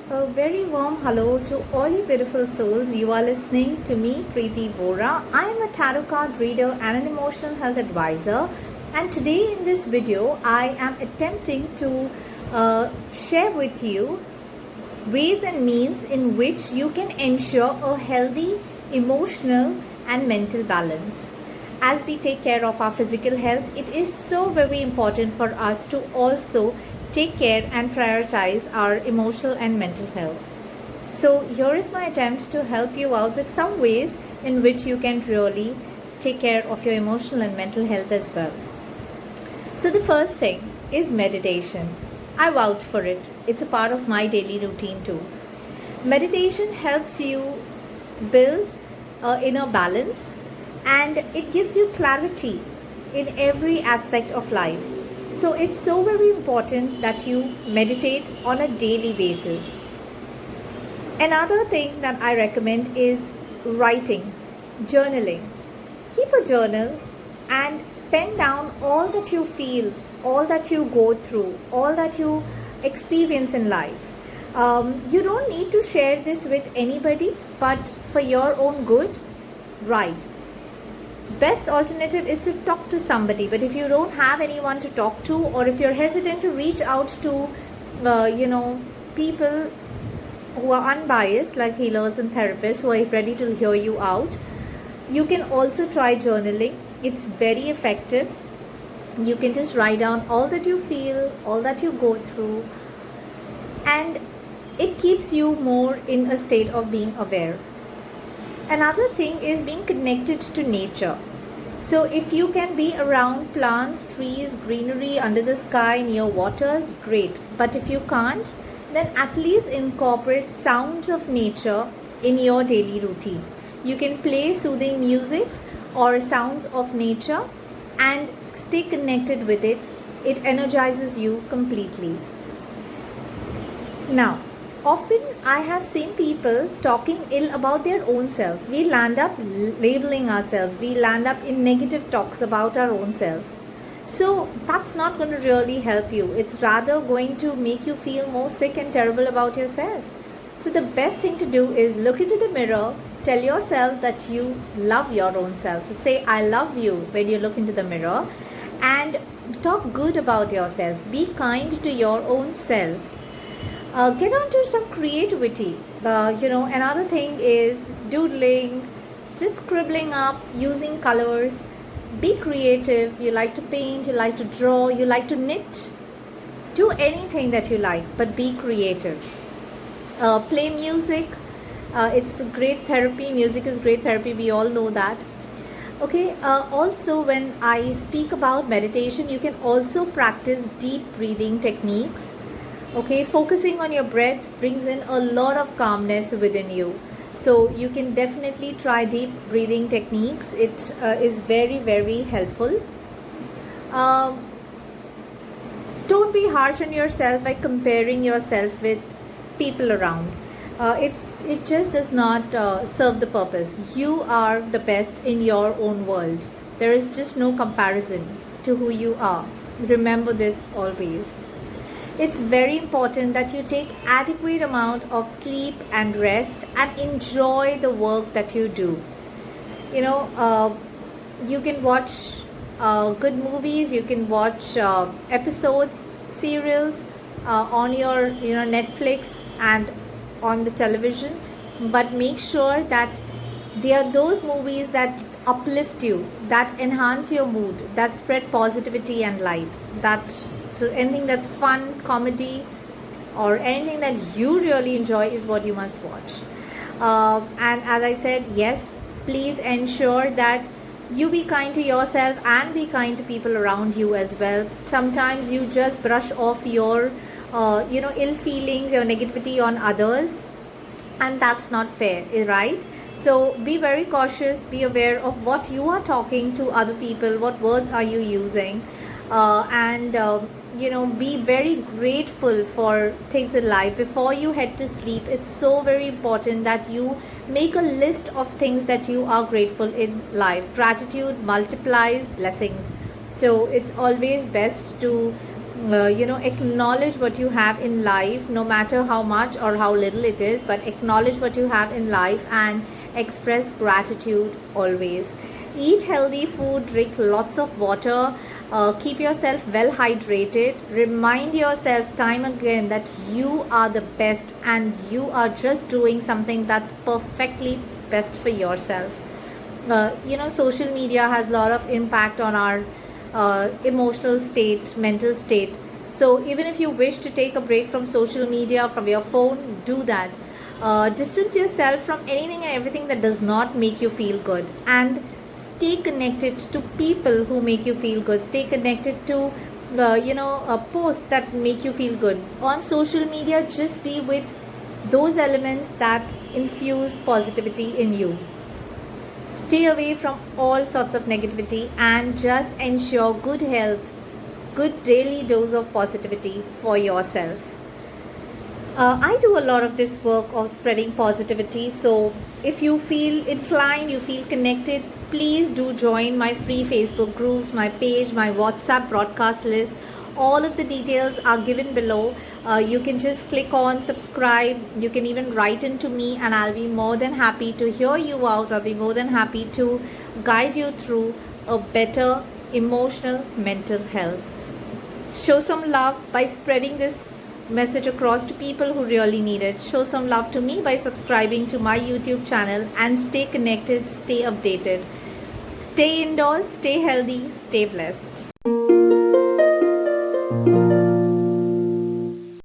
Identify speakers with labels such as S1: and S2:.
S1: A very warm hello to all you beautiful souls. You are listening to me, Preeti Bora. I am a tarot card reader and an emotional health advisor. And today in this video, I am attempting to share with you ways and means in which you can ensure a healthy emotional and mental balance. As we take care of our physical health, it is so very important for us to also take care and prioritize our emotional and mental health. So, here is my attempt to help you out with some ways in which you can really take care of your emotional and mental health as well. So, the first thing is meditation. I vouch for it, it's a part of my daily routine too. Meditation helps you build inner balance and it gives you clarity in every aspect of life. So, it's so very important that you meditate on a daily basis. Another thing that I recommend is writing, journaling. Keep a journal and pen down all that you feel, all that you go through, all that you experience in life. You don't need to share this with anybody, but for your own good, write. Best alternative is to talk to somebody, but if you don't have anyone to talk to, or if you're hesitant to reach out to, people who are unbiased, like healers and therapists who are ready to hear you out, you can also try journaling. It's very effective. You can just write down all that you feel, all that you go through, and it keeps you more in a state of being aware. Another thing is being connected to nature. So if you can be around plants, trees, greenery, under the sky, near waters, great. But if you can't, then at least incorporate sounds of nature in your daily routine. You can play soothing music or sounds of nature and stay connected with it. It energizes you completely. Now, often I have seen people talking ill about their own selves. We land up labeling ourselves. We land up in negative talks about our own selves. So that's not going to really help you. It's rather going to make you feel more sick and terrible about yourself. So the best thing to do is look into the mirror, tell yourself that you love your own self. So say, I love you when you look into the mirror, and talk good about yourself. Be kind to your own self. Get on to some creativity. Another thing is doodling, just scribbling up, using colors. Be creative. You like to paint, you like to draw, you like to knit. Do anything that you like, but be creative. Play music. It's great therapy. Music is great therapy. We all know that. Okay, also when I speak about meditation, you can also practice deep breathing techniques. Okay, focusing on your breath brings in a lot of calmness within you. So you can definitely try deep breathing techniques. It is very, very helpful. Don't be harsh on yourself by comparing yourself with people around. It just does not serve the purpose. You are the best in your own world. There is just no comparison to who you are. Remember this always. It's very important that you take adequate amount of sleep and rest and enjoy the work that you do. You can watch good movies, you can watch episodes, serials on your Netflix and on the television, but make sure that they are those movies that uplift you, that enhance your mood, that spread positivity and light. So anything that's fun, comedy, or anything that you really enjoy is what you must watch. And as I said, yes, please ensure that you be kind to yourself and be kind to people around you as well. Sometimes you just brush off your ill feelings, your negativity on others, and that's not fair, right? So be very cautious, be aware of what you are talking to other people, what words are you using, and be very grateful for things in life. Before you head to sleep, it's so very important that you make a list of things that you are grateful in life. Gratitude multiplies blessings. So it's always best to acknowledge what you have in life, no matter how much or how little it is, but acknowledge what you have in life and express gratitude always. Eat healthy food, drink lots of water, keep yourself well hydrated, remind yourself time again that you are the best and you are just doing something that's perfectly best for yourself. Social media has a lot of impact on our emotional state, mental state. So even if you wish to take a break from social media, from your phone, do that. Distance yourself from anything and everything that does not make you feel good, and stay connected to people who make you feel good. Stay connected to posts that make you feel good on social media. Just be with those elements that infuse positivity in you. Stay away from all sorts of negativity and just ensure good health, good daily dose of positivity for yourself. I do a lot of this work of spreading positivity. So if you feel inclined, you feel connected, please do join my free Facebook groups, my page, my WhatsApp broadcast list. All of the details are given below. You can just click on subscribe. You can even write into me and I'll be more than happy to hear you out. I'll be more than happy to guide you through a better emotional mental health. Show some love by spreading this message across to people who really need it. Show some love to me by subscribing to my YouTube channel and stay connected, stay updated. Stay indoors, stay healthy, stay blessed.